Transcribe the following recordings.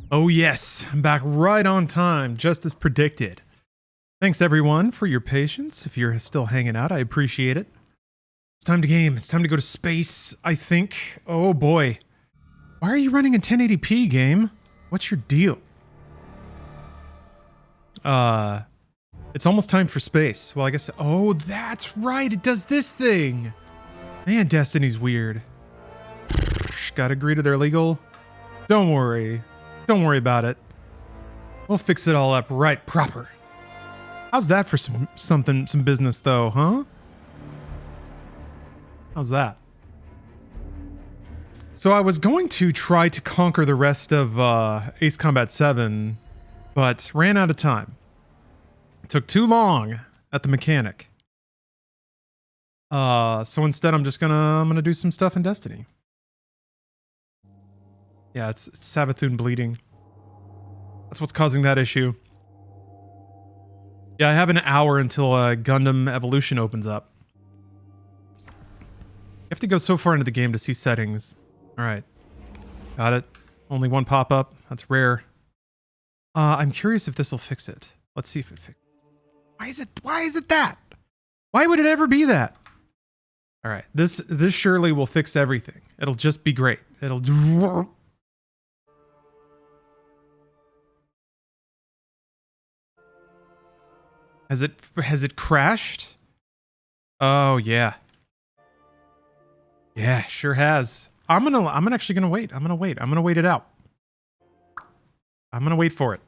Oh yes, I'm back right on time, just as predicted. Thanks everyone for your patience. If you're still hanging out, I appreciate it. It's time to game. It's time to go to space, I think. Oh boy. Why are you running in 1080p, game? What's your deal? It's almost time for space. Well, I guess... Oh, that's right. It does this thing. Man, Destiny's weird. Gotta agree to their legal. Don't worry. Don't worry about it. We'll fix it all up right proper. How's that for some business though, huh? How's that? So I was going to try to conquer the rest of Ace Combat 7, but ran out of time. It took too long at the mechanic. So instead I'm gonna do some stuff in Destiny. Yeah, it's Savathun bleeding. That's what's causing that issue. Yeah, I have an hour until Gundam Evolution opens up. You have to go so far into the game to see settings. Alright. Got it. Only one pop-up. That's rare. I'm curious if this will fix it. Let's see if it fixes it. Why is it that? Why would it ever be that? Alright, this surely will fix everything. It'll just be great. It'll do... Has it crashed? Oh yeah. Yeah, sure has. I'm actually gonna wait. I'm gonna wait it out. I'm gonna wait for it.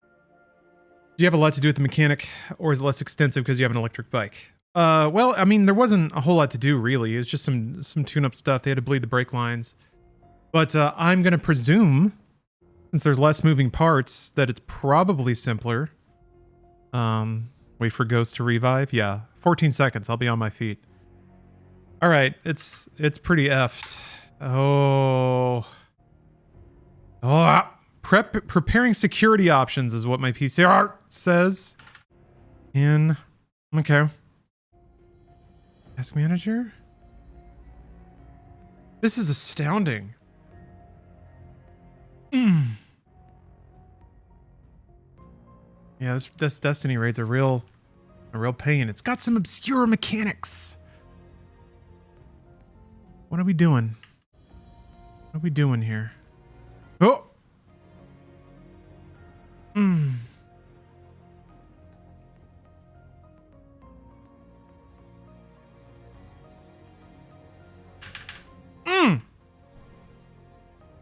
Do you have a lot to do with the mechanic, or is it less extensive because you have an electric bike? Well, I mean, there wasn't a whole lot to do really. It was just some tune-up stuff. They had to bleed the brake lines. But I'm gonna presume, since there's less moving parts, that it's probably simpler. Wait for Ghost to revive. Yeah, 14 seconds. I'll be on my feet. All right, it's pretty effed. Oh, preparing security options is what my PCR says. Okay. Task manager. This is astounding. Yeah, this Destiny raid's a real pain. It's got some obscure mechanics. What are we doing? What are we doing here? Oh!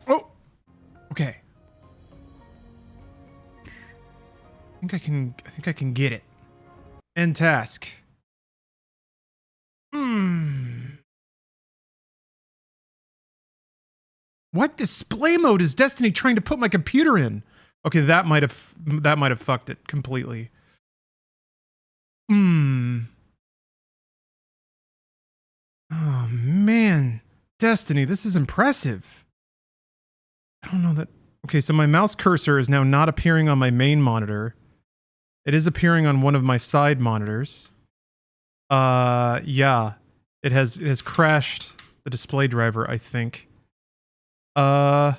Oh! Okay. I think I can get it. End task. What display mode is Destiny trying to put my computer in? Okay, that might have fucked it completely. Oh man, Destiny, this is impressive. I don't know that. Okay, so my mouse cursor is now not appearing on my main monitor. It is appearing on one of my side monitors. Yeah, it has crashed the display driver, I think. Okay.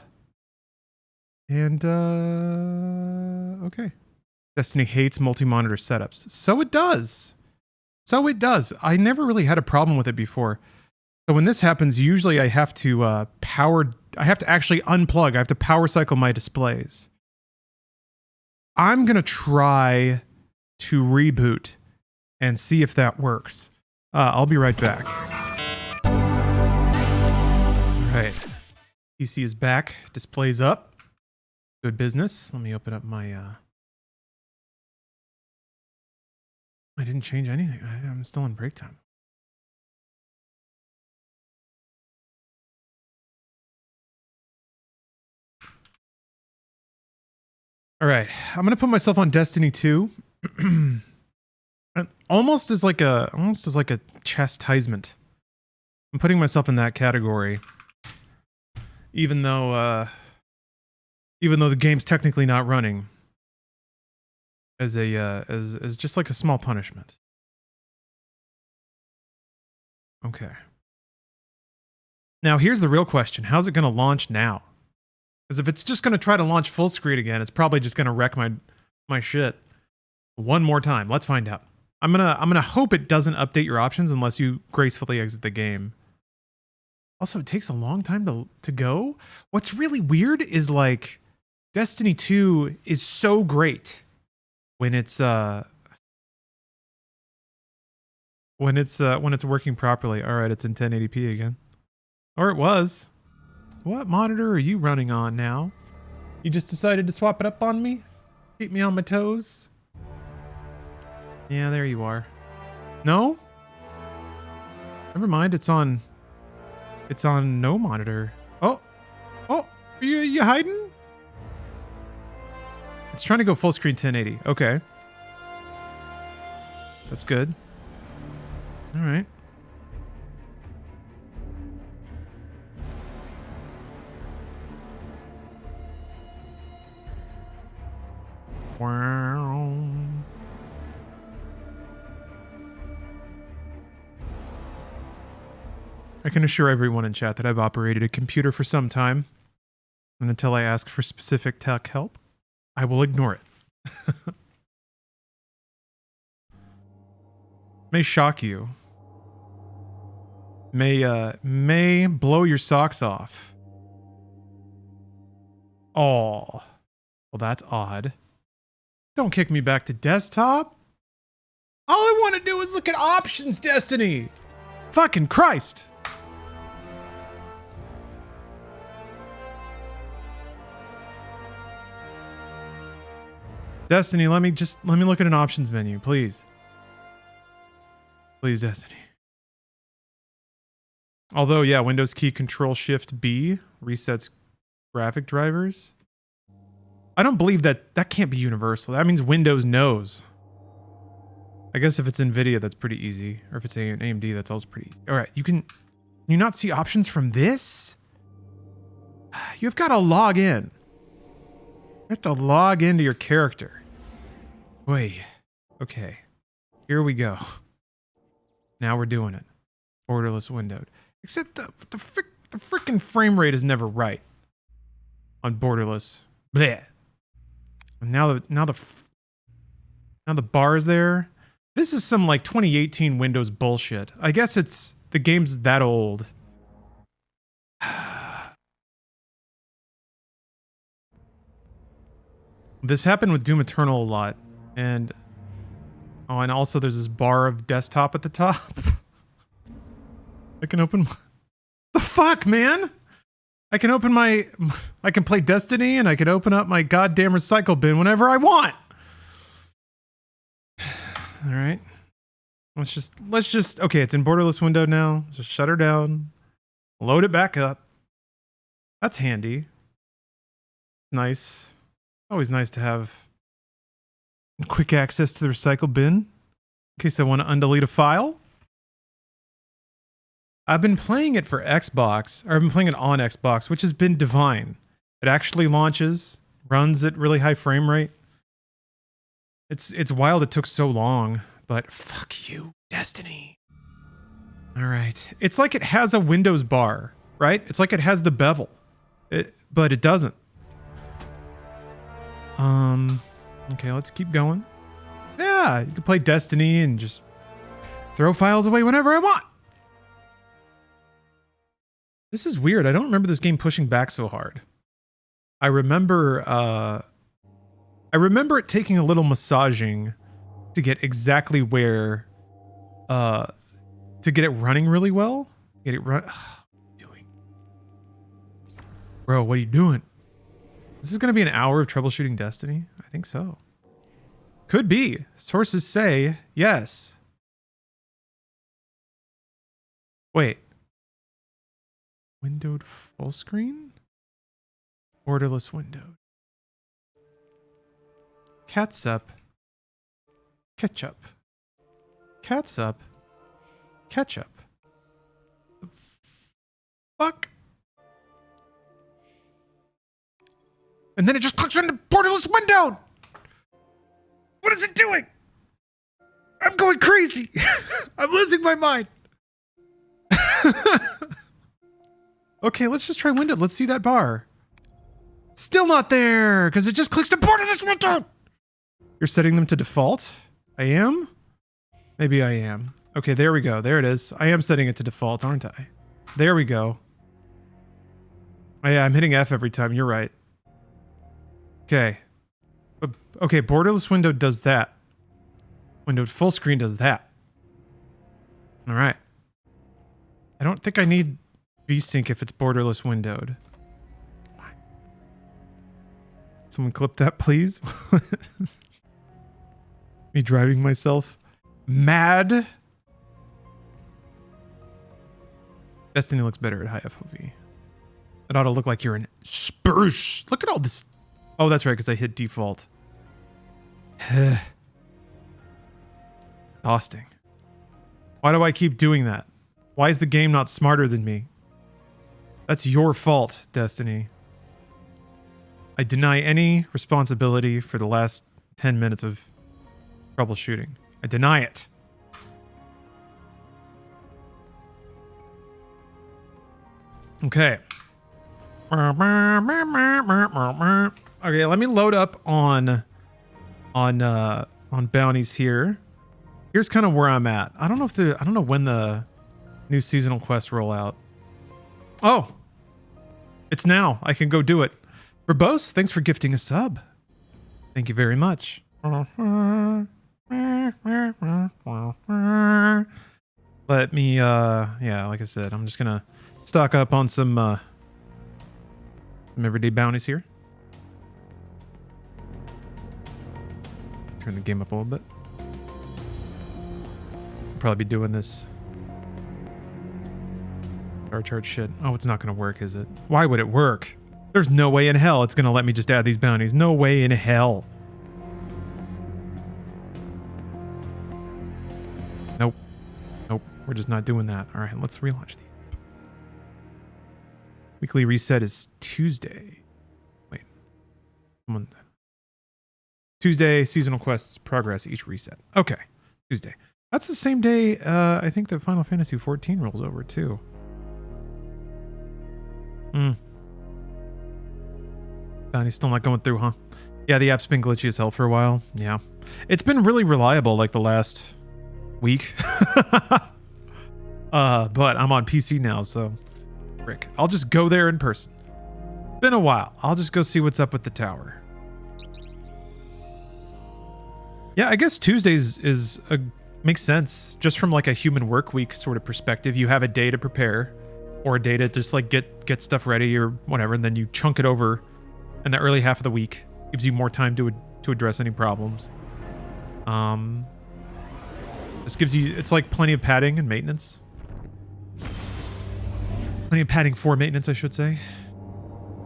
Destiny hates multi-monitor setups. So it does. So it does. I never really had a problem with it before. So when this happens, usually I have to I have to actually unplug. I have to power cycle my displays. I'm gonna try to reboot and see if that works. I'll be right back. Alright. PC is back. Display's up. Good business. Let me open up my... I didn't change anything. I'm still in break time. Alright. I'm gonna put myself on Destiny 2. almost as like a chastisement. I'm putting myself in that category. Even though the game's technically not running, as just like a small punishment. Okay. Now here's the real question: how's it going to launch now? Because if it's just going to try to launch full screen again, it's probably just going to wreck my shit. One more time. Let's find out. I'm gonna hope it doesn't update your options unless you gracefully exit the game. Also, it takes a long time to go. What's really weird is like Destiny 2 is so great when it's working properly. All right, it's in 1080p again. Or it was. What monitor are you running on now? You just decided to swap it up on me? Keep me on my toes? Yeah, there you are. No? Never mind, it's on no monitor. Oh, are you hiding? It's trying to go full screen 1080. Okay. That's good. All right. Wow. I can assure everyone in chat that I've operated a computer for some time, and until I ask for specific tech help, I will ignore it. May shock you. May blow your socks off. Oh, well, that's odd. Don't kick me back to desktop. All I want to do is look at options, Destiny. Fucking Christ. Destiny, let me look at an options menu, please. Please, Destiny. Although, yeah, Windows key Control Shift B resets graphic drivers. I don't believe that can't be universal. That means Windows knows. I guess if it's NVIDIA, that's pretty easy. Or if it's AMD, that's also pretty easy. All right, can you not see options from this? You've got to log in. You have to log into your character. Wait. Okay. Here we go. Now we're doing it. Borderless windowed. Except the freaking frame rate is never right on borderless. Bleh. And now the bar is there. This is some like 2018 Windows bullshit. I guess the game's that old. This happened with Doom Eternal a lot, and also there's this bar of desktop at the top. I can open the fuck, man. I can play Destiny, and I can open up my goddamn recycle bin whenever I want. All right. Let's just okay, it's in borderless window now. Just shut her down. Load it back up. That's handy. Nice. Always nice to have quick access to the recycle bin in case I want to undelete a file. I've been playing it for Xbox, or I've been playing it on Xbox, which has been divine. It actually launches, runs at really high frame rate. It's wild it took so long, but fuck you, Destiny. All right. It's like it has a Windows bar, right? It's like it has the bevel, but it doesn't. Okay, let's keep going. Yeah, you can play Destiny and just throw files away whenever I want. This is weird. I don't remember this game pushing back so hard. I remember it taking a little massaging to get exactly where, to get it running really well. Get it run. What are you doing? Bro, what are you doing? This is going to be an hour of troubleshooting Destiny? I think so. Could be. Sources say yes. Wait. Windowed full screen? Borderless windowed. Catsup. Ketchup. Catsup. Ketchup. The fuck? And then it just clicks into borderless windowed! What is it doing? I'm going crazy! I'm losing my mind! Okay, let's just try windowed. Let's see that bar. Still not there, because it just clicks to borderless window. You're setting them to default? I am? Maybe I am. Okay, there we go. There it is. I am setting it to default, aren't I? There we go. Oh, yeah, I'm hitting F every time. You're right. Okay. Okay, borderless window does that. Window full screen does that. All right. I don't think I need VSync if it's borderless windowed. Someone clip that, please. Me driving myself mad. Destiny looks better at high FOV. It ought to look like you're in spruce. Look at all this. Oh, that's right, because I hit default. Exhausting. Why do I keep doing that? Why is the game not smarter than me? That's your fault, Destiny. I deny any responsibility for the last 10 minutes of troubleshooting. I deny it. Okay. Okay, let me load up on bounties here. Here's kind of where I'm at. I don't know when the new seasonal quests roll out. Oh, it's now. I can go do it. Verbose, thanks for gifting a sub. Thank you very much. Let me, yeah, like I said, I'm just gonna stock up on some everyday bounties here. Turn the game up a little bit. Probably be doing this star chart shit. Oh, it's not gonna work, is it? Why would it work? There's no way in hell it's gonna let me just add these bounties. No way in hell. Nope. Nope. We're just not doing that. All right, let's relaunch the app. Weekly reset is Tuesday. Wait. Tuesday, seasonal quests progress each reset. Okay. Tuesday. That's the same day I think that Final Fantasy XIV rolls over too. Bounty's still not going through, huh? Yeah, the app's been glitchy as hell for a while. Yeah. It's been really reliable like the last week. But I'm on PC now, so frick. I'll just go there in person. Been a while. I'll just go see what's up with the tower. Yeah, I guess Tuesdays makes sense. Just from like a human work week sort of perspective. You have a day to prepare or a day to just like get stuff ready or whatever, and then you chunk it over in the early half of the week. Gives you more time to address any problems. This gives you, it's like plenty of padding and maintenance. Plenty of padding for maintenance, I should say.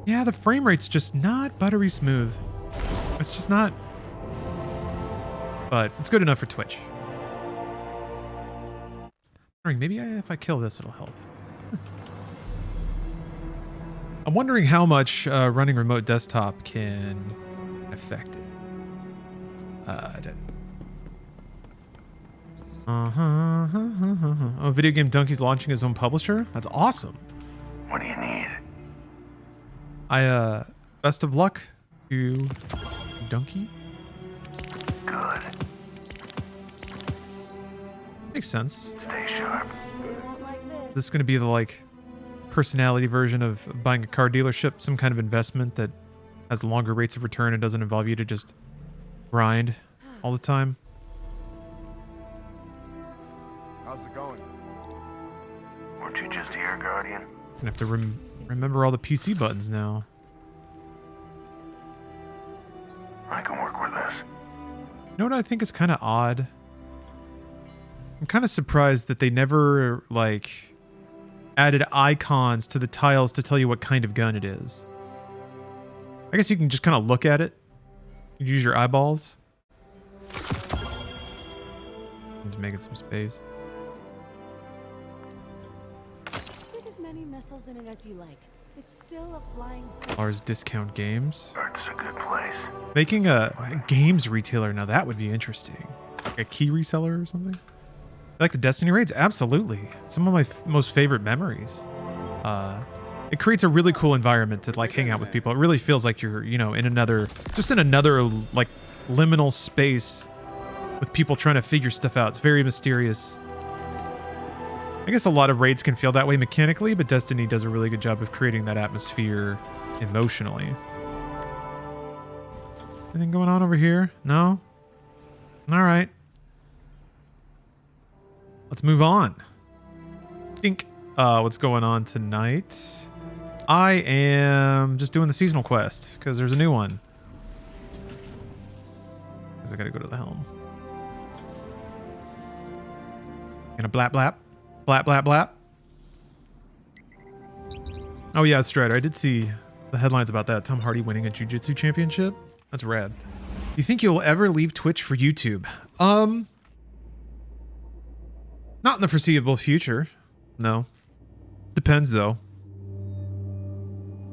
Yeah, the frame rate's just not buttery smooth. It's just not. But it's good enough for Twitch. Maybe if I kill this, it'll help. I'm wondering how much running remote desktop can affect it. Oh, Video Game Donkey's launching his own publisher? That's awesome. What do you need? Best of luck to Donkey. Good. Makes sense. Stay sharp. Is this going to be the like personality version of buying a car dealership? Some kind of investment that has longer rates of return and doesn't involve you to just grind all the time? How's it going? Weren't you just here, Guardian? Gonna have to remember all the PC buttons now. I can work with this. You know what I think is kind of odd? I'm kind of surprised that they never, like, added icons to the tiles to tell you what kind of gun it is. I guess you can just kind of look at it. You use your eyeballs. I'm just making some space. Stick as many missiles in it as you like. It's still a flying... Ours discount games. Earth's a good place. Making a games retailer, now that would be interesting. Like a key reseller or something? Like the Destiny raids? Absolutely. Some of my most favorite memories. It creates a really cool environment to like hang out with people. It really feels like you're, you know, in another like liminal space with people trying to figure stuff out. It's very mysterious. I guess a lot of raids can feel that way mechanically, but Destiny does a really good job of creating that atmosphere emotionally. Anything going on over here? No? All right. Let's move on. Dink. What's going on tonight? I am just doing the seasonal quest because there's a new one. Because I gotta go to the helm. Gonna blap blap. Blap blap blap. Oh yeah, that's right. I did see the headlines about that. Tom Hardy winning a jiu-jitsu championship. That's rad. You think you'll ever leave Twitch for YouTube? Not in the foreseeable future. No. Depends though.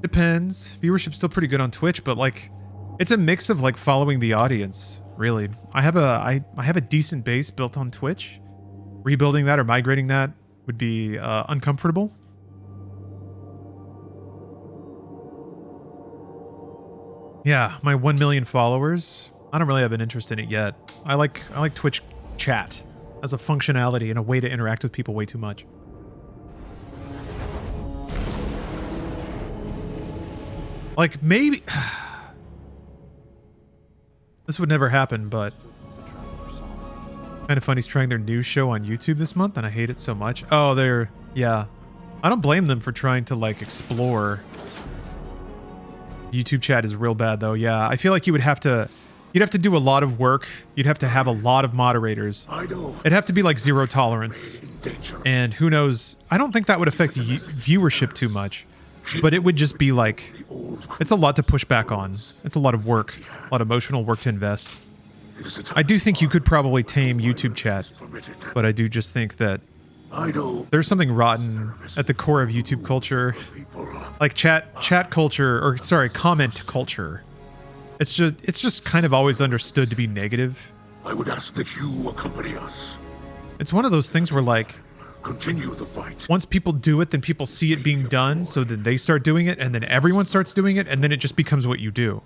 Depends. Viewership's still pretty good on Twitch, but like it's a mix of like following the audience, really. I have a decent base built on Twitch. Rebuilding that or migrating that would be uncomfortable. Yeah, my 1 million followers. I don't really have an interest in it yet. I like Twitch chat as a functionality and a way to interact with people way too much. Like maybe this would never happen, but Kind of Funny's trying their new show on YouTube this month, and I hate it so much. Oh, yeah. I don't blame them for trying to like explore. YouTube chat is real bad though. Yeah, I feel like you'd have to do a lot of work. You'd have to have a lot of moderators. It'd have to be like zero tolerance. And who knows? I don't think that would affect viewership too much. But it would just be like, it's a lot to push back on. It's a lot of work, a lot of emotional work to invest. I do think you could probably tame YouTube chat, but I do just think that there's something rotten at the core of YouTube culture. Like chat culture, or sorry, comment culture. It's just kind of always understood to be negative. I would ask that you accompany us. It's one of those things where like, Continue the fight. once people do it, then people see it being done, so then they start doing it, and then everyone starts doing it, and then it just becomes what you do.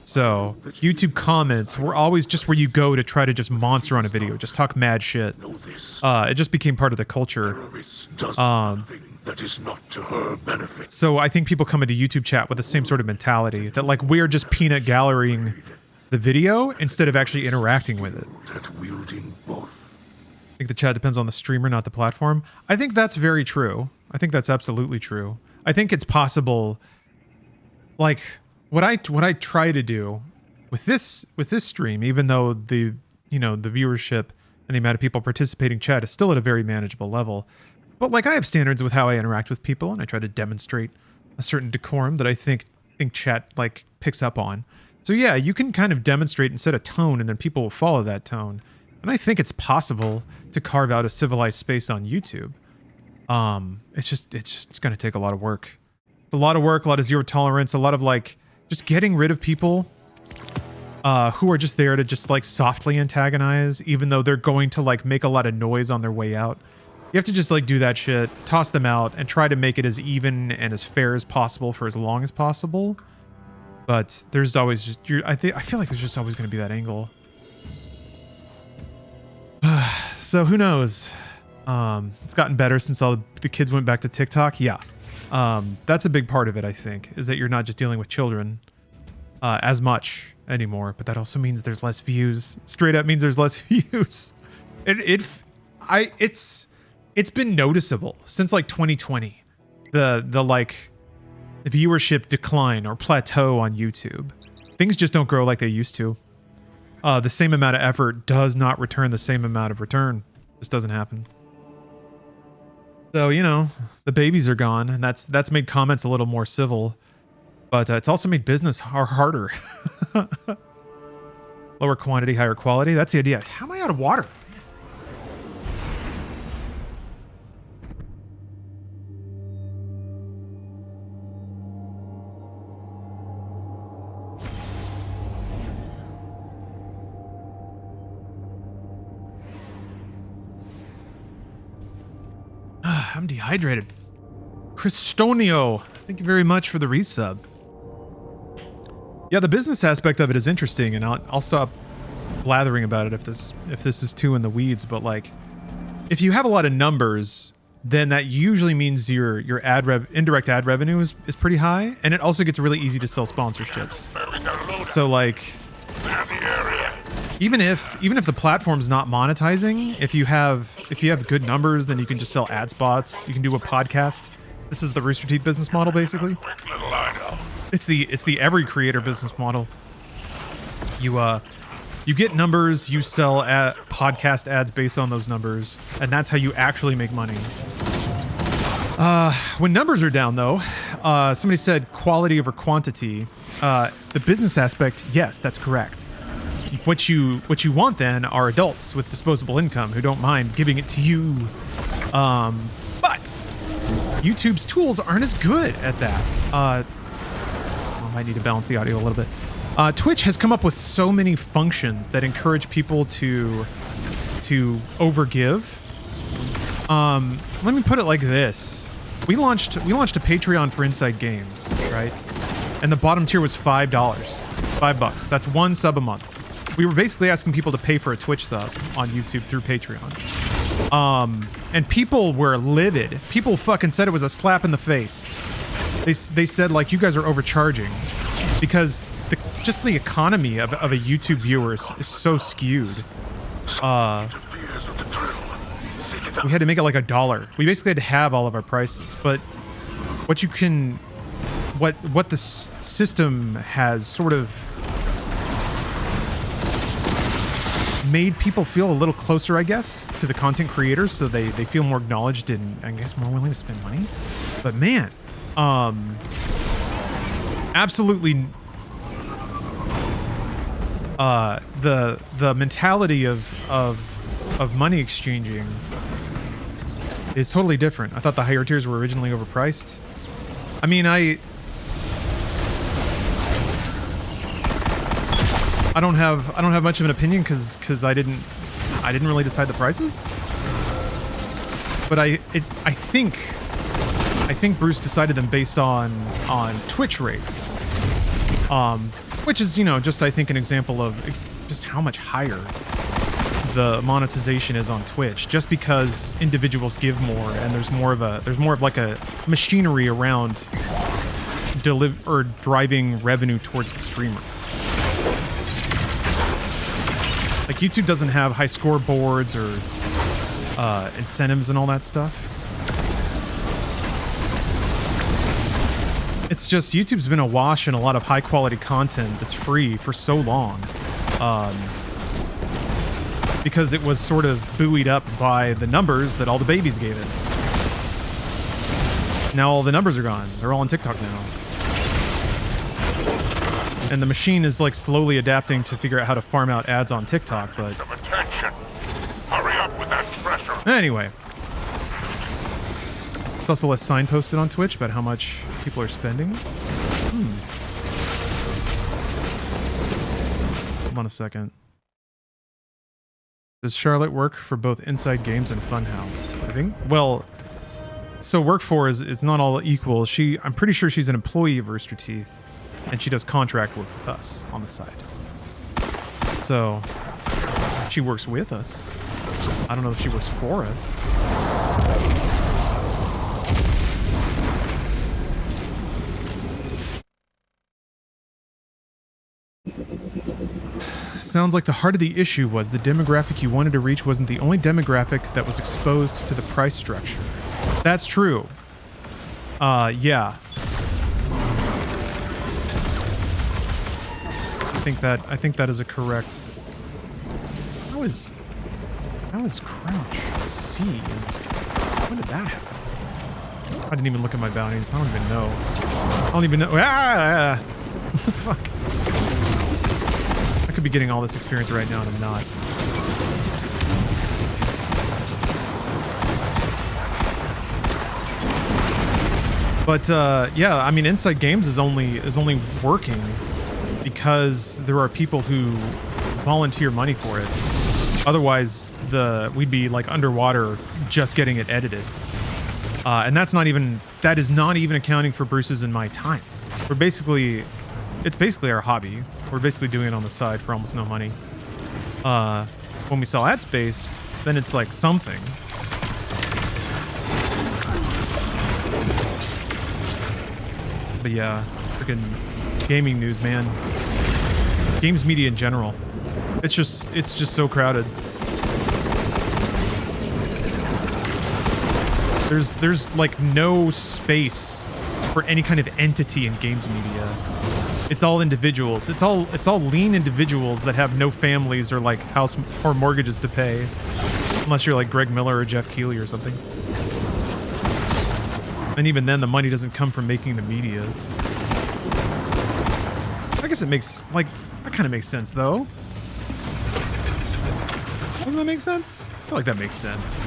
So, YouTube comments were always just where you go to try to just monster on a video, just talk mad shit. It just became part of the culture. That is not to her benefit. So I think people come into YouTube chat with the same sort of mentality, that like we're just peanut gallerying the video instead of actually interacting with it. That wielding both. I think the chat depends on the streamer, not the platform. I think that's very true. I think that's absolutely true. I think it's possible, like what I try to do with this stream, even though the viewership and the amount of people participating chat is still at a very manageable level. But like I have standards with how I interact with people, and I try to demonstrate a certain decorum that I think chat like picks up on. So yeah, you can kind of demonstrate and set a tone, and then people will follow that tone. And I think it's possible to carve out a civilized space on YouTube. It's just going to take a lot of work. It's a lot of work, a lot of zero tolerance, a lot of like just getting rid of people who are just there to just like softly antagonize, even though they're going to like make a lot of noise on their way out. You have to just like do that shit, toss them out, and try to make it as even and as fair as possible for as long as possible. But there's always just, I feel like there's just always going to be that angle. So who knows? It's gotten better since all the kids went back to TikTok. Yeah. That's a big part of it, I think, is that you're not just dealing with children as much anymore, but that also means there's less views. Straight up means there's less views. It's been noticeable since like 2020. The like the viewership decline or plateau on YouTube. Things just don't grow like they used to. The same amount of effort does not return the same amount of return. This doesn't happen. So, the babies are gone, and that's made comments a little more civil, but it's also made business harder. Lower quantity, higher quality. That's the idea. How am I out of water? I'm dehydrated. Cristonio, thank you very much for the resub. Yeah, the business aspect of it is interesting, and I'll stop blathering about it if this is too in the weeds. But like, if you have a lot of numbers, then that usually means your indirect ad revenue is pretty high, and it also gets really easy to sell sponsorships. So like, even if the platform's not monetizing, if you have good numbers, then you can just sell ad spots. You can do a podcast. This is the Rooster Teeth business model, basically. It's the every creator business model. You get numbers, you sell podcast ads based on those numbers, and that's how you actually make money. When numbers are down, though, somebody said quality over quantity. The business aspect, yes, that's correct. What you want then are adults with disposable income who don't mind giving it to you. But YouTube's tools aren't as good at that. I might need to balance the audio a little bit. Twitch has come up with so many functions that encourage people to overgive. Let me put it like this: we launched a Patreon for Inside Games, right? And the bottom tier was $5, $5. That's one sub a month. We were basically asking people to pay for a Twitch sub on YouTube through Patreon. And people were livid. People fucking said it was a slap in the face. They said, like, you guys are overcharging. Because just the economy of a YouTube viewer is so skewed. We had to make it like $1. We basically had to have all of our prices. But what the system has sort of made people feel a little closer, I guess, to the content creators, so they feel more acknowledged and, I guess, more willing to spend money. But man, absolutely, the mentality of money exchanging is totally different. I thought the higher tiers were originally overpriced. I mean, I don't have much of an opinion because I didn't really decide the prices. But I think Bruce decided them based on Twitch rates, which is, you know, just I think an example of just how much higher the monetization is on Twitch, just because individuals give more and there's more of like a machinery around driving revenue towards the streamer. Like, YouTube doesn't have high scoreboards or incentives and all that stuff. It's just YouTube's been awash in a lot of high quality content that's free for so long. Because it was sort of buoyed up by the numbers that all the babies gave it. Now all the numbers are gone. They're all on TikTok now. And the machine is like slowly adapting to figure out how to farm out ads on TikTok, but Hurry up with that pressure. Anyway. It's also less signposted on Twitch about how much people are spending. Hold on a second. Does Charlotte work for both Inside Games and Funhouse? I think. Well, so work for is it's not all equal. I'm pretty sure she's an employee of Rooster Teeth. And she does contract work with us on the side. So, she works with us. I don't know if she works for us. Sounds like the heart of the issue was the demographic you wanted to reach wasn't the only demographic that was exposed to the price structure. That's true. Yeah. I think that is a correct. How is crouch C in this game? When did that happen? I didn't even look at my bounties. I don't even know. Ah! Fuck. I could be getting all this experience right now, and I'm not. But yeah, I mean, Inside Games is only working because there are people who volunteer money for it. Otherwise, we'd be like underwater just getting it edited. And that is not even accounting for Bruce's and my time. It's basically our hobby. We're basically doing it on the side for almost no money. When we sell ad space, then it's like something. But yeah, freaking gaming news, man. Games media in general. It's just so crowded. There's like no space for any kind of entity in games media. It's all individuals. It's all lean individuals that have no families or like house or mortgages to pay. Unless you're like Greg Miller or Jeff Keighley or something. And even then, the money doesn't come from making the media. I guess it makes, like, that kind of makes sense, though. Doesn't that make sense? I feel like that makes sense.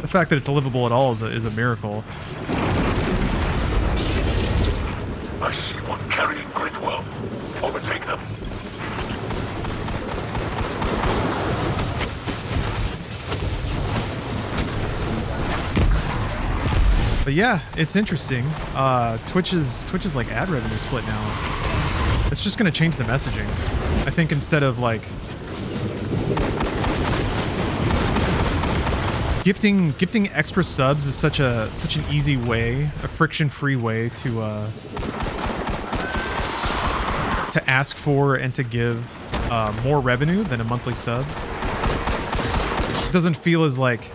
The fact that it's livable at all is a miracle. I see one carrying great wealth. Overtake them. But yeah, it's interesting. Twitch's like ad revenue split now. It's just gonna change the messaging. I think instead of like gifting extra subs is such an easy way, a friction-free way to ask for and to give more revenue than a monthly sub. It doesn't feel as like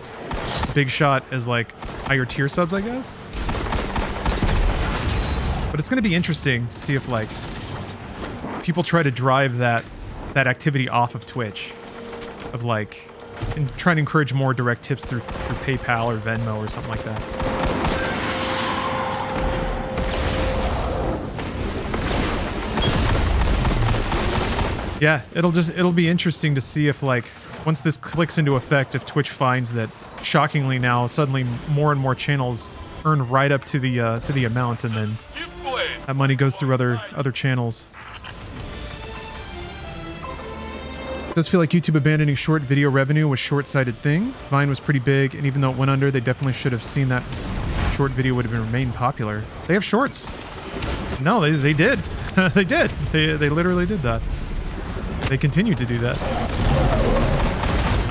big shot as like higher tier subs, I guess. But it's going to be interesting to see if like people try to drive that activity off of Twitch, of like and trying to encourage more direct tips through PayPal or Venmo or something like that. Yeah, it'll be interesting to see if like once this clicks into effect, if Twitch finds that shockingly now suddenly more and more channels earn right up to the amount, and then that money goes through other channels. It does feel like YouTube abandoning short video revenue was a short-sighted thing. Vine was pretty big, and even though it went under, they definitely should have seen that short video would have remained popular. They have shorts. No, they did. They did. They literally did that. They continue to do that.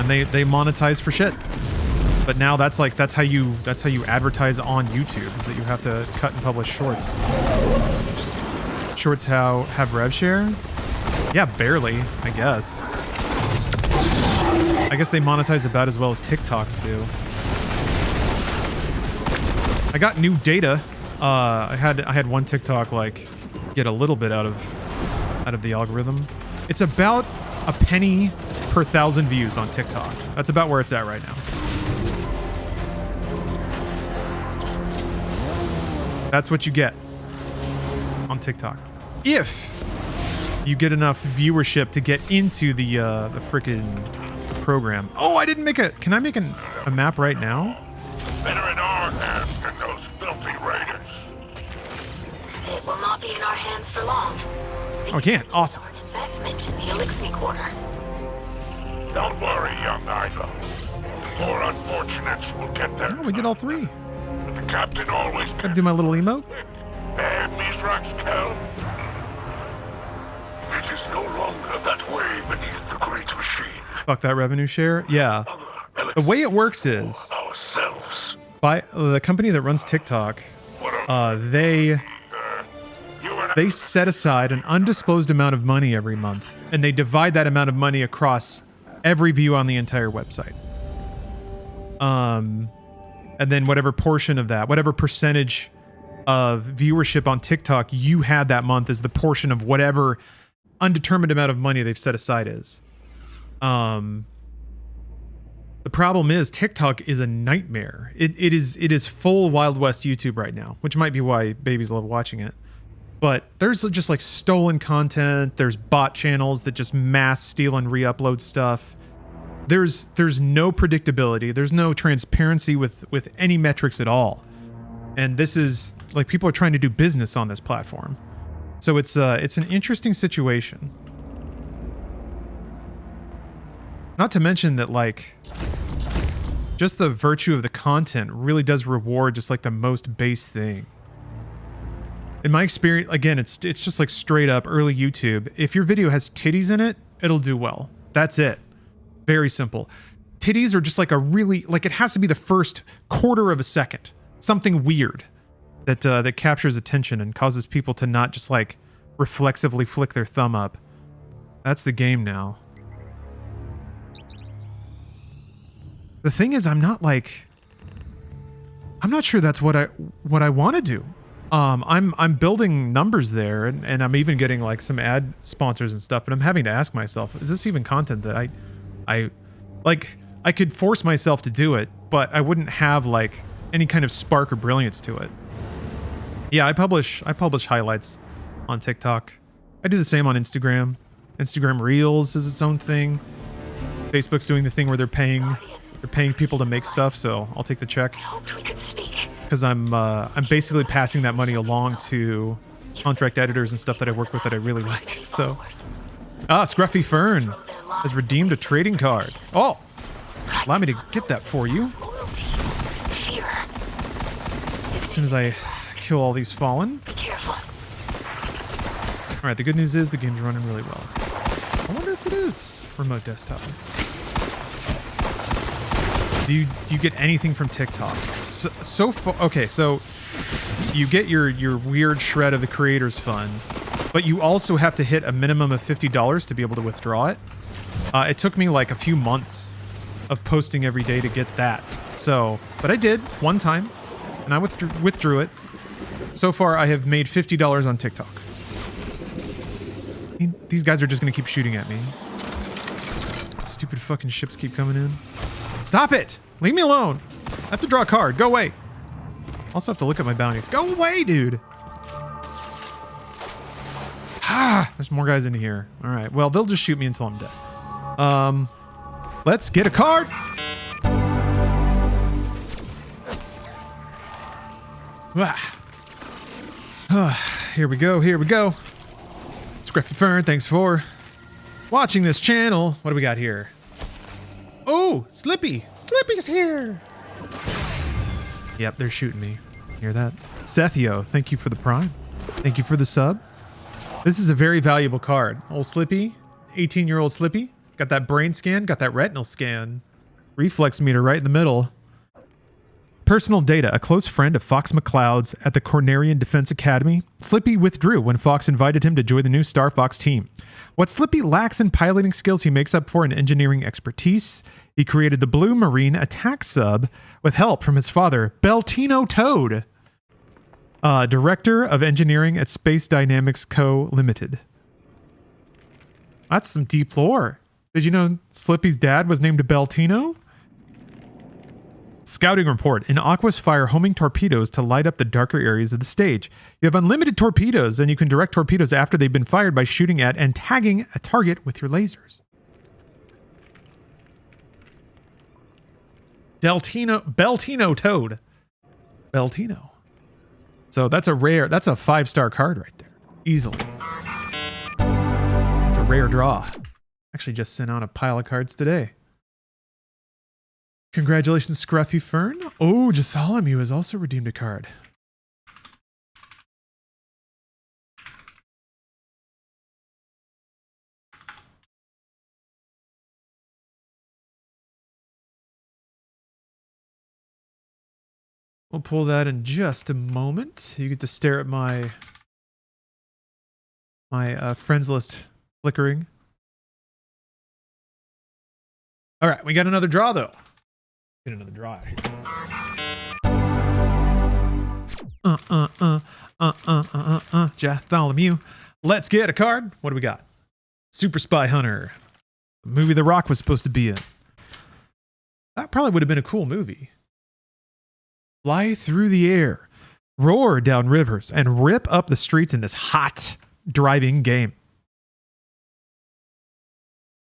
And they monetize for shit. But now that's how you advertise on YouTube, is that you have to cut and publish shorts. Shorts have rev share? Yeah, barely, I guess. I guess they monetize about as well as TikToks do. I got new data. I had one TikTok like get a little bit out of the algorithm. It's about a penny per 1,000 views on TikTok. That's about where it's at right now. That's what you get on TikTok. If you get enough viewership to get into the frickin' program. Oh, I didn't make a... Can I make a map right now? Better in our hands than those filthy raiders. It will not be in our hands for long. Oh, I can't. Awesome. An investment in the Elixir Quarter. Don't worry, young idol. The more unfortunates will get there. Oh, we did all three. But the captain always Gotta do my little emote. And Mithrax Kell. It is no longer that way beneath the great machine. Fuck that revenue share. Yeah. The way it works is Ourselves. by the company that runs TikTok, they set aside an undisclosed amount of money every month, and they divide that amount of money across every view on the entire website. And then whatever portion of that, whatever percentage of viewership on TikTok you had that month is the portion of whatever undetermined amount of money they've set aside is. The problem is TikTok is a nightmare. It is full Wild West YouTube right now, which might be why babies love watching it. But there's just like stolen content. There's bot channels that just mass steal and re-upload stuff. There's no predictability. There's no transparency with any metrics at all. And this is like people are trying to do business on this platform. So it's an interesting situation. Not to mention that like just the virtue of the content really does reward just like the most base thing. In my experience, again, it's just like straight up early YouTube. If your video has titties in it, it'll do well. That's it. Very simple. Titties are just like a really, like it has to be the first quarter of a second. Something weird that that captures attention and causes people to not just like reflexively flick their thumb up. That's the game now. The thing is, I'm not sure that's what I want to do. I'm building numbers there, and I'm even getting like some ad sponsors and stuff. But I'm having to ask myself, is this even content that I could force myself to do it, but I wouldn't have like any kind of spark or brilliance to it. Yeah, I publish highlights on TikTok. I do the same on Instagram. Instagram Reels is its own thing. Facebook's doing the thing where they're paying people to make stuff, so I'll take the check. I hoped we could speak. Because I'm basically passing that money along to contract editors and stuff that I work with that I really like. So, Scruffy Fern has redeemed a trading card. Oh, allow me to get that for you. Loyalty, fear. As soon as I kill all these fallen. Be careful. All right, the good news is the game's running really well. I wonder if it is remote desktop. Do you get anything from TikTok? So far, okay, so you get your weird shred of the creators fund, but you also have to hit a minimum of $50 to be able to withdraw it. It took me like a few months of posting every day to get that. So, but I did one time, and I withdrew it. So far, I have made $50 on TikTok. I mean, these guys are just gonna keep shooting at me. Stupid fucking ships keep coming in. Stop it! Leave me alone! I have to draw a card. Go away! Also have to look at my bounties. Go away, dude! Ah! There's more guys in here. Alright, well, they'll just shoot me until I'm dead. Let's get a card! Here we go, here we go. Scruffy Fern, thanks for watching this channel. What do we got here? Oh, Slippy! Slippy's here! Yep, they're shooting me. Hear that? Sethio, thank you for the prime. Thank you for the sub. This is a very valuable card. Old Slippy, 18-year-old Slippy. Got that brain scan, got that retinal scan. Reflex meter right in the middle. Personal data, a close friend of Fox McCloud's at the Cornerian Defense Academy. Slippy withdrew when Fox invited him to join the new Star Fox team. What Slippy lacks in piloting skills, he makes up for in engineering expertise. He created the Blue Marine attack sub with help from his father, Beltino Toad, Director of Engineering at Space Dynamics Co. Limited. That's some deep lore. Did you know Slippy's dad was named Beltino? Scouting report. In Aqua's fire homing torpedoes to light up the darker areas of the stage. You have unlimited torpedoes, and you can direct torpedoes after they've been fired by shooting at and tagging a target with your lasers. Beltino Toad. Beltino. So that's a 5-star card right there. Easily. It's a rare draw. Actually just sent out a pile of cards today. Congratulations, Scruffy Fern. Oh, Jatholomew has also redeemed a card. We'll pull that in just a moment. You get to stare at my friends list flickering. All right, we got another draw though. Get another draw. Jatholomew. Let's get a card. What do we got? Super Spy Hunter. The movie The Rock was supposed to be in. That probably would have been a cool movie. Fly through the air, roar down rivers, and rip up the streets in this hot driving game.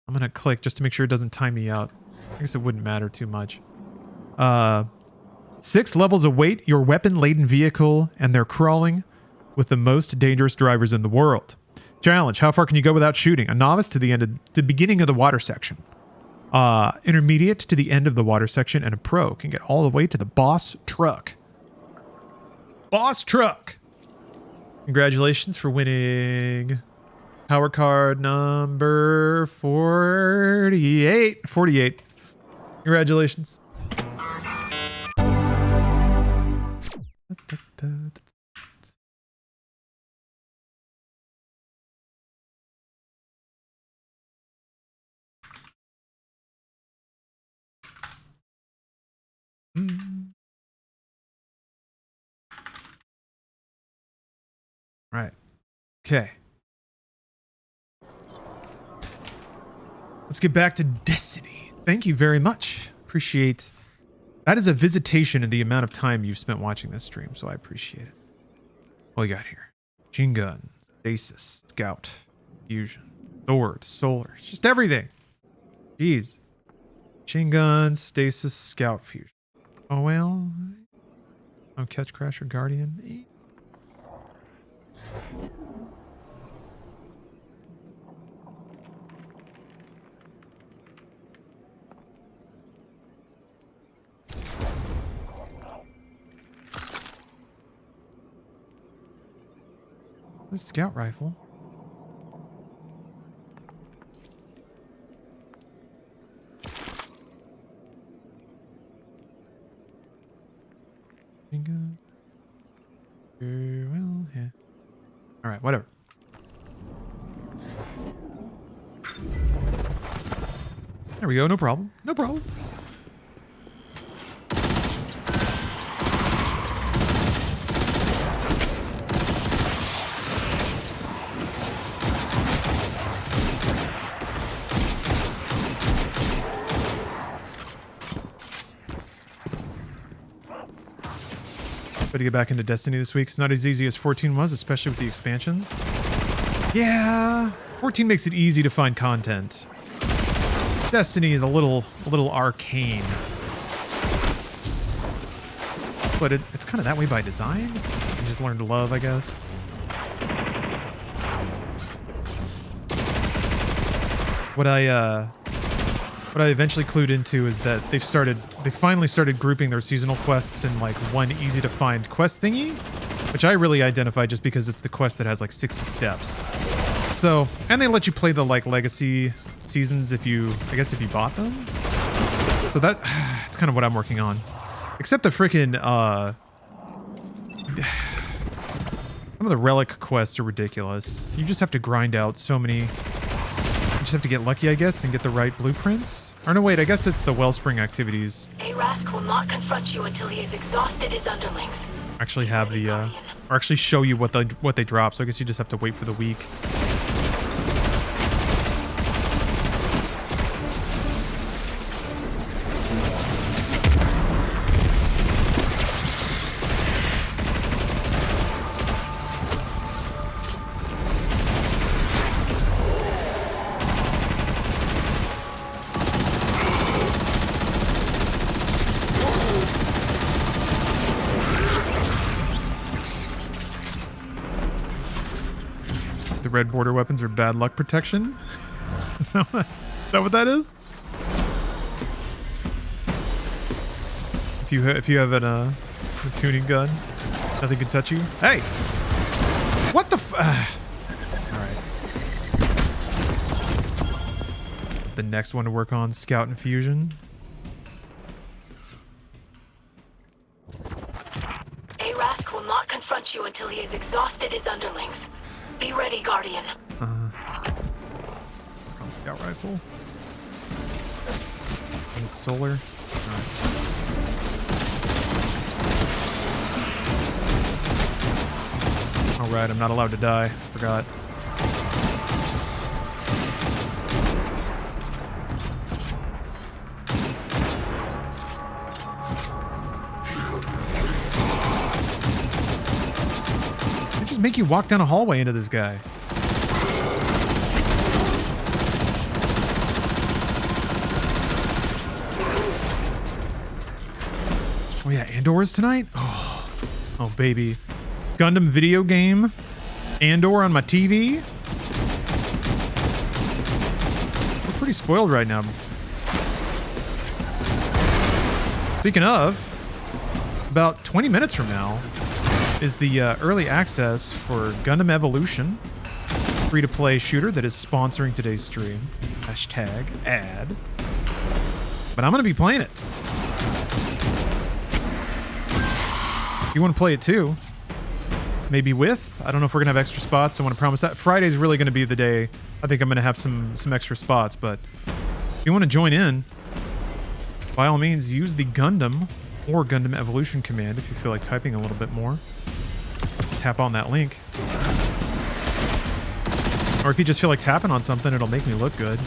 I'm going to click just to make sure it doesn't time me out. I guess it wouldn't matter too much. 6 levels await your weapon-laden vehicle, and they're crawling with the most dangerous drivers in the world. Challenge, how far can you go without shooting? A novice to the beginning of the water section. Intermediate to the end of the water section, and a pro can get all the way to the boss truck. Boss truck! Congratulations for winning power card number 48. 48. Congratulations. Right. Okay. Let's get back to Destiny. Thank you very much. Appreciate. That is a visitation in the amount of time you've spent watching this stream, so I appreciate it. What we got here? Machine gun, stasis, scout, fusion, sword, solar. It's just everything. Jeez. Machine gun, stasis, scout, fusion. Oh well. Oh, catch, crasher, guardian. The scout rifle. Well, yeah. All right, whatever. There we go. No problem. No problem. To get back into Destiny this week. It's not as easy as 14 was, especially with the expansions. Yeah, 14 makes it easy to find content. Destiny is a little arcane, but it's kind of that way by design. You just learn to love, I guess. What I eventually clued into is that they finally started grouping their seasonal quests in like one easy to find quest thingy, which I really identify just because it's the quest that has like 60 steps. So, and they let you play the like legacy seasons if you bought them. So it's kind of what I'm working on. Except the freaking, some of the relic quests are ridiculous. You just have to grind out so many. You just have to get lucky, I guess, and get the right blueprints. Or no, wait, I guess it's the wellspring activities. A Rask will not confront you until he has exhausted his underlings. Actually have the, or actually show you what they drop, so I guess you just have to wait for the week. Red border weapons are bad luck protection. Is that what that is? If you have a tuning gun, nothing can touch you. Hey, what the? All right. The next one to work on, scout and fusion. A Rask will not confront you until he has exhausted his underlings. Be ready, Guardian. Scout rifle. And it's solar. Alright, I'm not allowed to die. Forgot. They just make you walk down a hallway into this guy. Oh yeah, Andor's tonight? Oh baby. Gundam video game. Andor on my TV. We're pretty spoiled right now. Speaking of, about 20 minutes from now is the early access for Gundam Evolution, free-to-play shooter that is sponsoring today's stream. Hashtag ad. But I'm going to be playing it. If you want to play it too, maybe with, I don't know if we're going to have extra spots. I want to promise that. Friday's really going to be the day. I think I'm going to have some extra spots, but if you want to join in, by all means, use the Gundam or Gundam Evolution command if you feel like typing a little bit more. Tap on that link. Or if you just feel like tapping on something, it'll make me look good.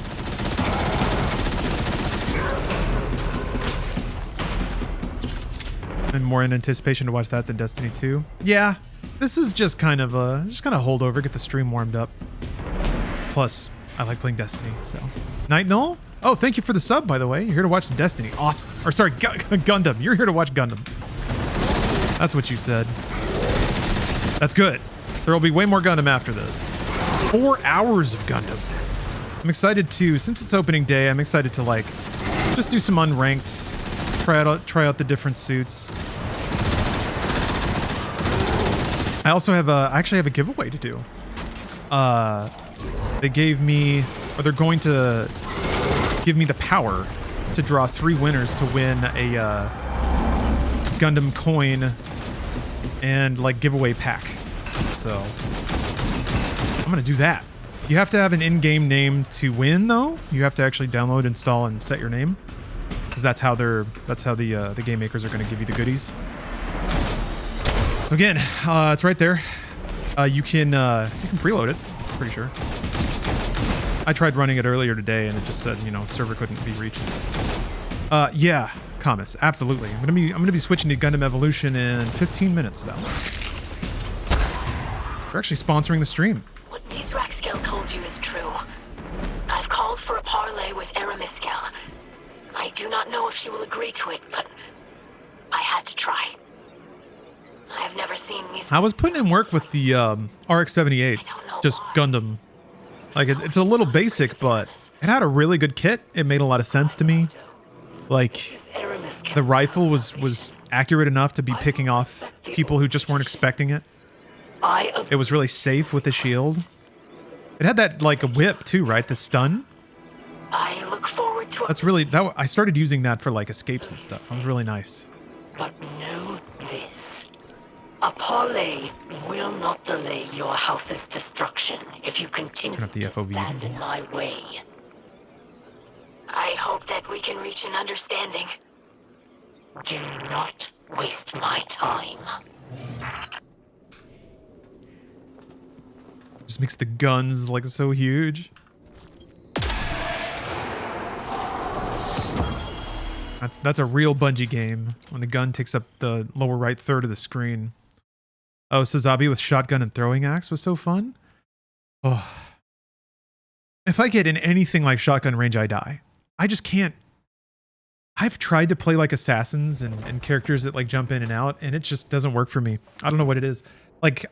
And more in anticipation to watch that than Destiny 2. Yeah, this is just kind of a holdover, get the stream warmed up. Plus, I like playing Destiny, so. Night Null? Oh, thank you for the sub, by the way. You're here to watch some Destiny. Awesome. Or sorry, Gundam. You're here to watch Gundam. That's what you said. That's good. There will be way more Gundam after this. 4 hours of Gundam. I'm excited to, since it's opening day, I'm excited to like, just do some unranked, try out the different suits. I also have I actually have a giveaway to do. They gave me, or they're going to give me the power to draw 3 winners to win a Gundam coin and like giveaway pack. So I'm gonna do that. You have to have an in-game name to win, though. You have to actually download, install, and set your name, because that's how the game makers are gonna give you the goodies. So again, it's right there. You can preload it. Pretty sure. I tried running it earlier today, and it just said, you know, server couldn't be reached. Yeah, Camus, absolutely. I'm gonna be switching to Gundam Evolution in 15 minutes about. They're actually sponsoring the stream. What Nisraxkel told you is true. I've called for a parley with Eramiskel. I do not know if she will agree to it, but I had to try. I have never seen Nisraxkel. I was putting in work with the RX-78, just Gundam. Like, it's a little basic, but it had a really good kit. It made a lot of sense to me. Like, the rifle was accurate enough to be picking off people who just weren't expecting it. It was really safe with the shield. It had that, like, a whip, too, right? The stun. I look forward to That's really... I started using that for, like, escapes and stuff. That was really nice. But know this. A parley will not delay your house's destruction if you continue Turn up the to FOV. stand in my way. I hope that we can reach an understanding. Do not waste my time. Just makes the guns, like, so huge. That's a real Bungie game, when the gun takes up the lower right third of the screen. Oh, Sazabi with shotgun and throwing axe was so fun. Oh. If I get in anything like shotgun range, I die. I just can't. I've tried to play like assassins and characters that like jump in and out, and it just doesn't work for me. I don't know what it is. Like,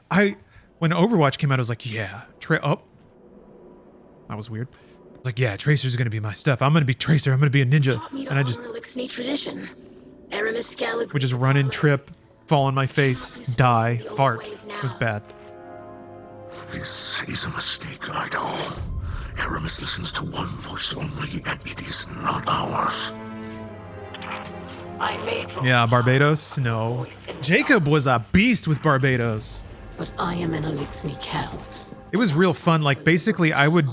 when Overwatch came out, I was like, yeah, that was weird. I was like, yeah, Tracer's gonna be my stuff. I'm gonna be Tracer. I'm gonna be a ninja. And I just would just run and trip, fall on my face, die, fart. It was bad. This is a mistake, Idol. Aramis listens to one voice only, and it is not ours. Yeah, Barbados? No. Jacob was a beast with Barbados. But I am an Elixni Kel. It was real fun. Like, basically, I would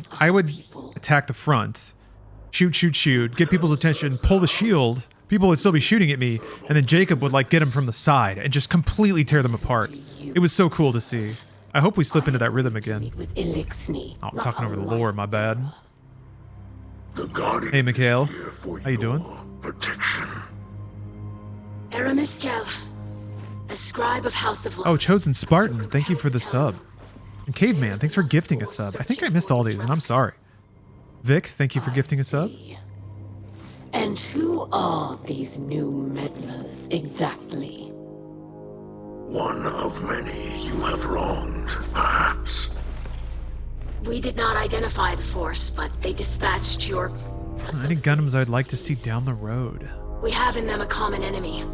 attack the front, shoot, get people's attention, pull the shield. People would still be shooting at me, and then Jacob would like get them from the side and just completely tear them apart. It was so cool to see. I hope we slip into that rhythm again. Oh, I'm talking over the lore, my bad. Hey, Mikhail. How you doing? Protection. Eramiskel, a scribe of House of Oh, Chosen Spartan, thank you for the sub. And Caveman, thanks for gifting a sub. I think I missed all these, and I'm sorry. Vic, thank you for gifting a sub. And who are these new meddlers exactly? One of many you have wronged, perhaps. We did not identify the force, but they dispatched your... Any Gundams I'd like to see down the road. We have in them a common enemy.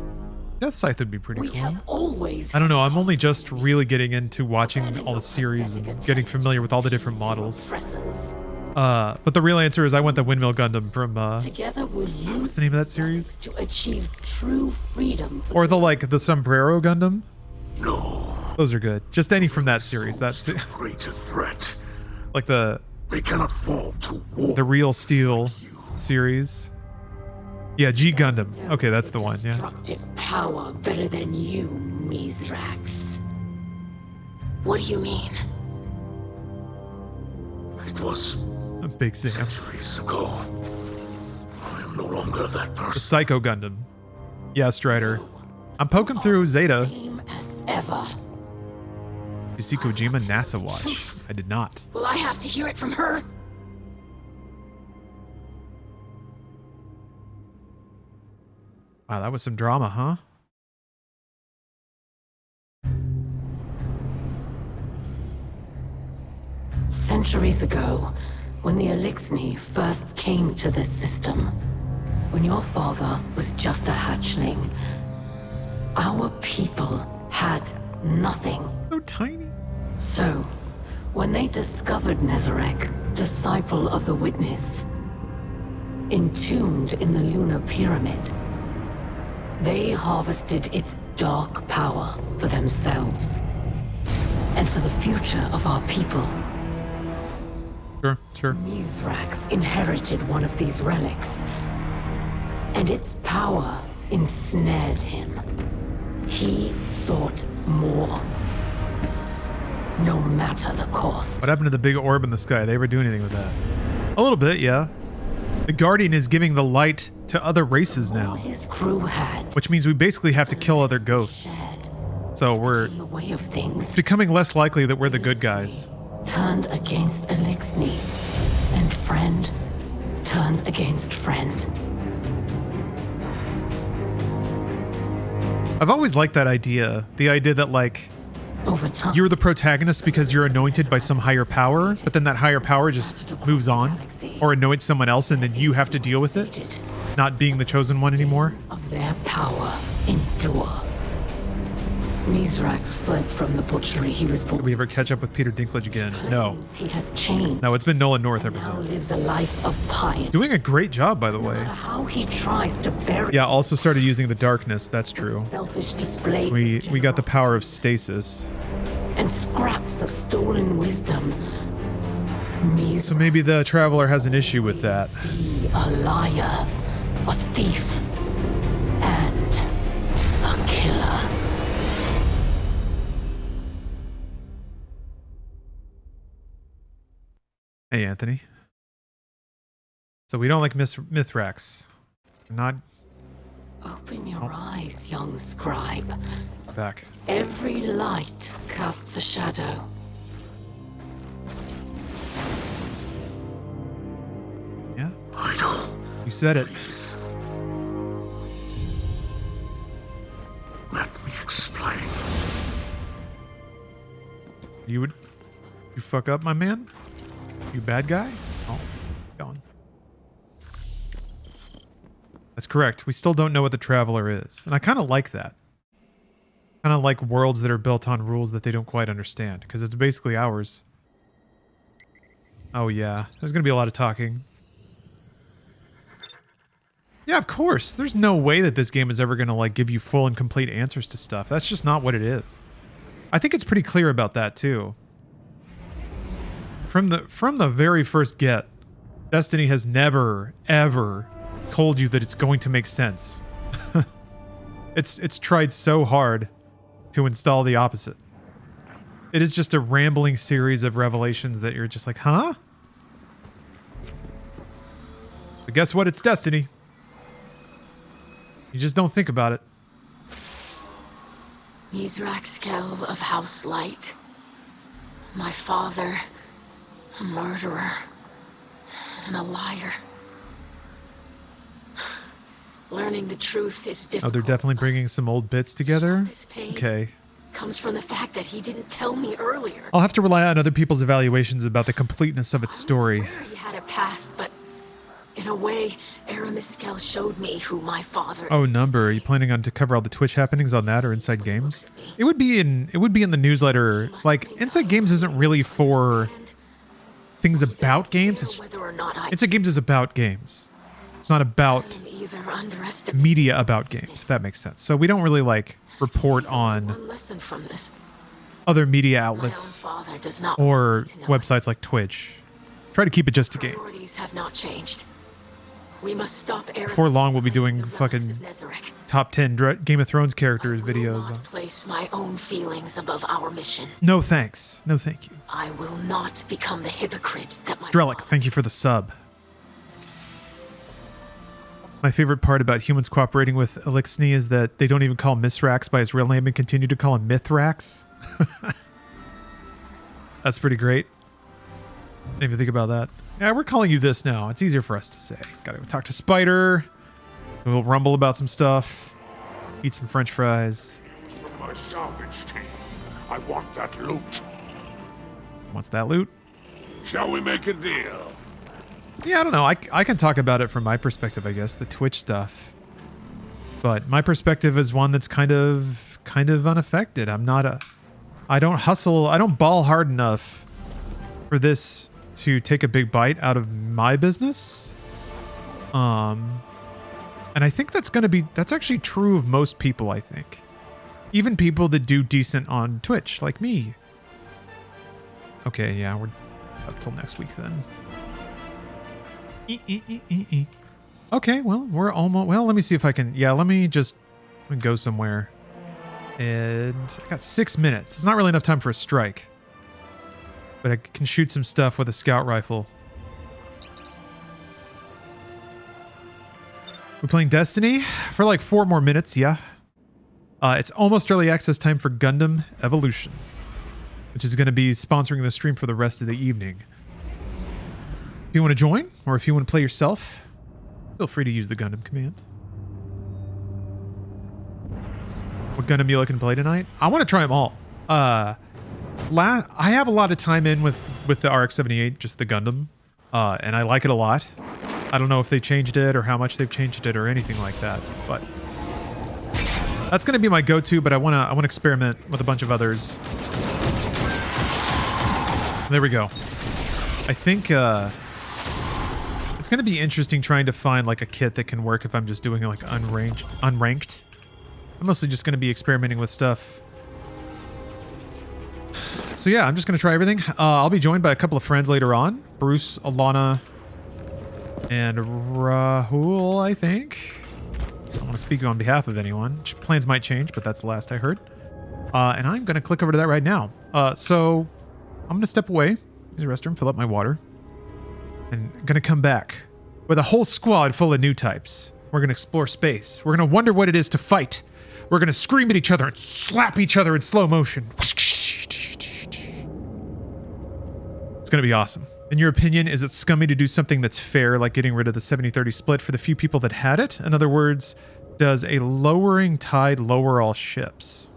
Death Scythe would be pretty We cool. have always I don't know. I'm only just really getting into watching all the series and getting familiar with all the different models. oppressors. But the real answer is I want the Windmill Gundam from Together we'll use what's the name of that series? to achieve true freedom for Or the Sombrero Gundam. No, Those are good. Just any from that series. That's greater threat. like the They cannot fall to war. Real Steel series. Yeah, G Gundam. Okay, that's the one. Yeah. destructive power better than you, Mizrax. What do you mean? It was A big Sam. centuries ago. I am no longer that The person. Psycho Gundam. Yeah, Strider. I'm poking through Zeta. Same as ever. You see Kojima NASA Watch. I did not. Will I have to hear it from her? Wow, that was some drama, huh? Centuries ago, when the Elixni first came to this system, when your father was just a hatchling, our people had nothing. So tiny. So, when they discovered Nezarek, disciple of the Witness, entombed in the lunar pyramid, they harvested its dark power for themselves and for the future of our people. Sure, sure. Mizrax inherited one of these relics, and its power ensnared him. He sought more, no matter the cost. What happened to the big orb in the sky? They ever do anything with that? A little bit, yeah. The Guardian is giving the light to other races All now, his crew had which means we basically have to kill other ghosts. shared So we're in the way of things, becoming less likely that we're the good guys. turned against Elixni, and friend turned against friend. I've always liked that idea. The idea that, like, Over time, you're the protagonist because you're anointed by some higher power, but then that higher power just moves on or anoints someone else and then you have to deal with it, not being the chosen one anymore. of their power endure. Mizrax fled from the butchery he was born. Did we ever catch up with Peter Dinklage again? No. Claims he has changed. No, it's been Nolan North Now episodes. lives a life of piety. Doing a great job, by the No way. matter how he tries to bury Yeah, also started using the darkness, that's true. selfish displays We of got the power of generosity stasis. and scraps of stolen wisdom. So maybe the Traveler has an issue with that. Be a liar, a thief, and a killer. Hey, Anthony. So we don't like Mithrax. We're not Open your eyes, young scribe. back. Every light casts a shadow. Yeah, Idol, you said it. please. Let me explain. You fuck up, my man? You bad guy? Oh, gone. That's correct. We still don't know what the Traveler is. And I kind of like that. Kind of like worlds that are built on rules that they don't quite understand. Because it's basically ours. Oh yeah. There's going to be a lot of talking. Yeah, of course. There's no way that this game is ever going to like give you full and complete answers to stuff. That's just not what it is. I think it's pretty clear about that too. From the very first get, Destiny has never, ever told you that it's going to make sense. It's tried so hard to install the opposite. It is just a rambling series of revelations that you're just like, huh? But guess what? It's Destiny. You just don't think about it. Mizrax Kell of House Light. My father, a murderer, and a liar. Learning the truth is Oh, difficult. they're definitely bringing some old bits together? This pain Okay. comes from the fact that he didn't tell me earlier. I'll have to rely on other people's evaluations about the completeness of its story. I was aware he had a past, but In a way, Aramis showed me who my father Oh, is. number. Are you planning on to cover all the Twitch happenings on that or Inside Games? It would be in the newsletter. Like, Inside Games isn't really for things about games. Inside Games is about games. It's not about media about games, if that makes sense. So we don't really like report on One lesson from this. other media My own outlets father does not or want me to know. websites like Twitch. Try to keep it just to games. Priorities have not changed. We must stop Aramis. Before long, we'll be doing the fucking rise of Nezarec. top 10 Game of Thrones characters I will videos. not place my own feelings above our mission. No thanks. No thank you. I will not become the hypocrite that my Strelic, father thank you for the sub. My favorite part about humans cooperating with Elixni is that they don't even call Mithrax by his real name and continue to call him Mithrax. That's pretty great. Didn't even think about that. Yeah, we're calling you this now. It's easier for us to say. Gotta go talk to Spider. We'll rumble about some stuff. Eat some French fries. From my salvage team, I want that loot. Wants that loot? Shall we make a deal? Yeah, I don't know. I can talk about it from my perspective, I guess, the Twitch stuff. But my perspective is one that's kind of unaffected. I don't hustle, I don't ball hard enough for this to take a big bite out of my business. And I think that's actually true of most people, I think. Even people that do decent on Twitch, like me. Okay, yeah, we're up till next week then. Okay, well, we're almost... Well, let me see if I can... Yeah, let me go somewhere. And I got 6 minutes. It's not really enough time for a strike. But I can shoot some stuff with a scout rifle. We're playing Destiny for like 4 more minutes, yeah. It's almost early access time for Gundam Evolution, which is going to be sponsoring the stream for the rest of the evening. If you want to join, or if you want to play yourself, feel free to use the Gundam command. What Gundam you looking to play tonight? I want to try them all. I have a lot of time in with the RX-78, just the Gundam, and I like it a lot. I don't know if they changed it or how much they've changed it or anything like that, but that's going to be my go-to. But I want to experiment with a bunch of others. There we go. I think it's going to be interesting trying to find like a kit that can work if I'm just doing like unranked. I'm mostly just going to be experimenting with stuff. So yeah, I'm just going to try everything. I'll be joined by a couple of friends later on. Bruce, Alana, and Rahul, I think. I don't want to speak on behalf of anyone. Plans might change, but that's the last I heard. And I'm going to click over to that right now. So I'm going to step away, use the restroom, fill up my water, and going to come back with a whole squad full of new types. We're going to explore space. We're going to wonder what it is to fight. We're going to scream at each other and slap each other in slow motion. It's going to be awesome. In your opinion, is it scummy to do something that's fair, like getting rid of the 70-30 split for the few people that had it? In other words, does a lowering tide lower all ships?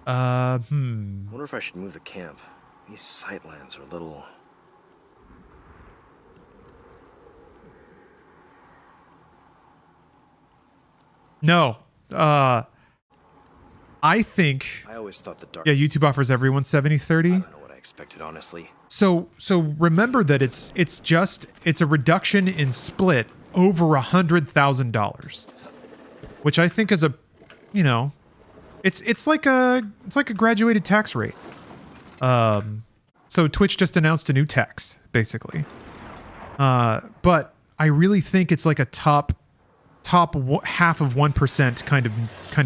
I wonder if I should move the camp. These sightlands are a little... No. I think... I always thought the dark... Yeah, YouTube offers everyone 70-30. I don't know what I expected, honestly. So remember that it's a reduction in split over $100,000, which I think is a, you know, it's like a graduated tax rate. So Twitch just announced a new tax, basically. But I really think it's like a top half of 1% kind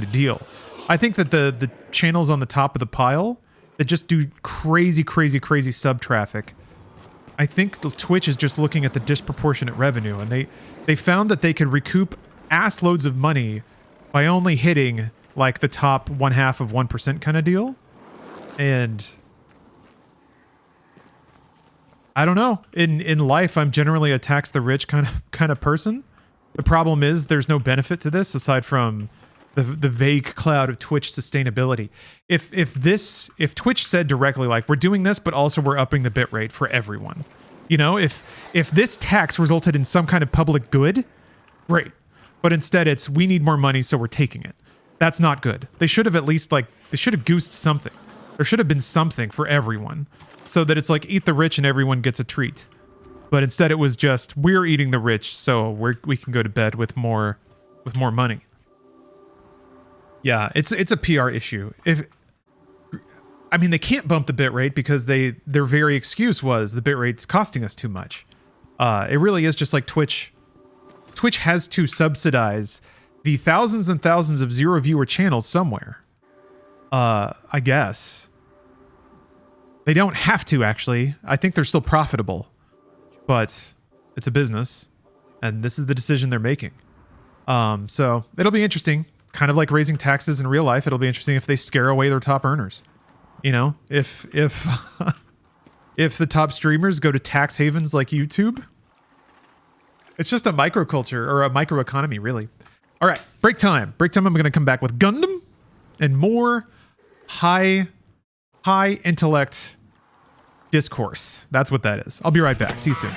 of deal. I think that the channels on the top of the pile that just do crazy sub traffic, I think the Twitch is just looking at the disproportionate revenue, and they found that they could recoup ass loads of money by only hitting like the top 1/2 of 1% kind of deal. And I don't know. In life, I'm generally a tax the rich kind of person. The problem is there's no benefit to this aside from the vague cloud of Twitch sustainability. If Twitch said directly, like, we're doing this, but also we're upping the bit rate for everyone, You know, if this tax resulted in some kind of public good, great. But instead it's, we need more money, so we're taking it. That's not good. They should have at least, like, they should have goosed something. There should have been something for everyone, so that it's like, eat the rich and everyone gets a treat. But instead it was just, we're eating the rich, so we can go to bed with more money. Yeah, it's a PR issue. I mean, they can't bump the bitrate because their very excuse was the bitrate's costing us too much. It really is just like Twitch. Twitch has to subsidize the thousands and thousands of zero viewer channels somewhere. I guess. They don't have to, actually. I think they're still profitable. But it's a business, and this is the decision they're making. So it'll be interesting. Kind of like raising taxes in real life, it'll be interesting if they scare away their top earners. You know, if if the top streamers go to tax havens like YouTube, it's just a microculture or a microeconomy, really. All right, break time. Break time. I'm going to come back with Gundam and more high intellect discourse. That's what that is. I'll be right back. See you soon.